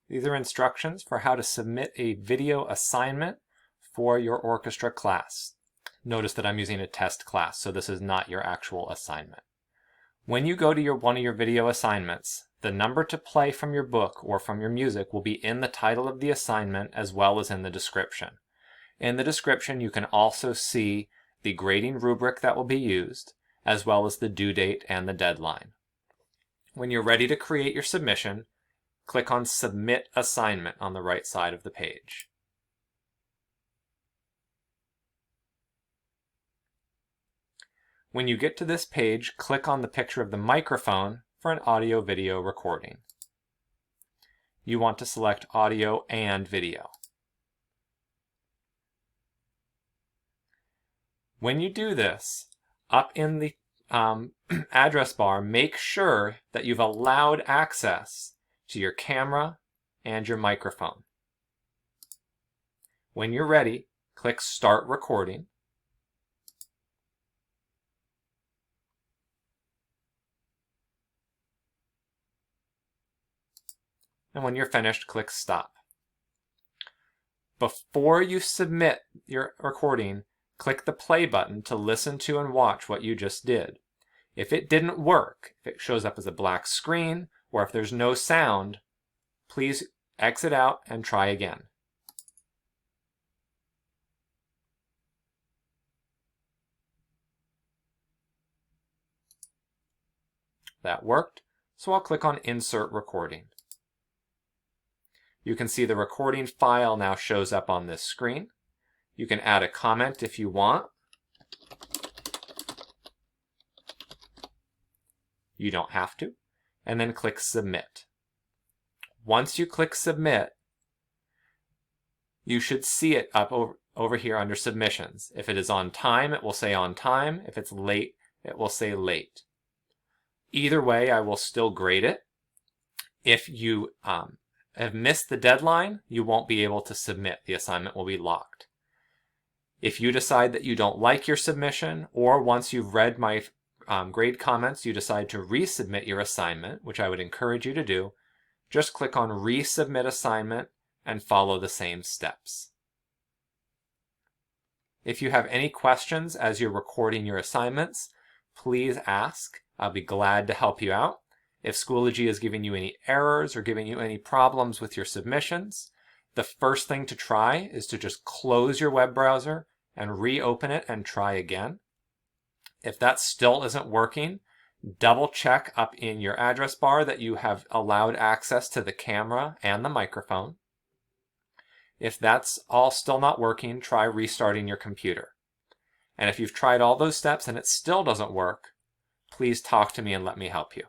These are instructions for how to submit a video assignment for your orchestra class. Notice that I'm using a test class, so this is not your actual assignment. When you go to one of your video assignments, the number to play from your book or from your music will be in the title of the assignment as well as in the description. In the description, you can also see the grading rubric that will be used, as well as the due date and the deadline. When you're ready to create your submission, click on Submit Assignment on the right side of the page. When you get to this page, click on the picture of the microphone for an audio-video recording. You want to select audio and video. When you do this, up in the address bar, make sure that you've allowed access to your camera and your microphone. When you're ready, click Start Recording. And when you're finished, click Stop. Before you submit your recording, click the play button to listen to and watch what you just did. If it didn't work, if it shows up as a black screen, or if there's no sound, please exit out and try again. That worked, so I'll click on Insert Recording. You can see the recording file now shows up on this screen. You can add a comment if you want. You don't have to. And then click Submit. Once you click Submit, you should see it up over here under Submissions. If it is on time, it will say on time. If it's late, it will say late. Either way, I will still grade it. If you have missed the deadline, you won't be able to submit. The assignment will be locked. If you decide that you don't like your submission, or once you've read my grade comments, you decide to resubmit your assignment, which I would encourage you to do, just click on Resubmit Assignment and follow the same steps. If you have any questions as you're recording your assignments, please ask. I'll be glad to help you out. If Schoology is giving you any errors or giving you any problems with your submissions, the first thing to try is to just close your web browser and reopen it and try again. If that still isn't working, double check up in your address bar that you have allowed access to the camera and the microphone. If that's all still not working, try restarting your computer. And if you've tried all those steps and it still doesn't work, please talk to me and let me help you.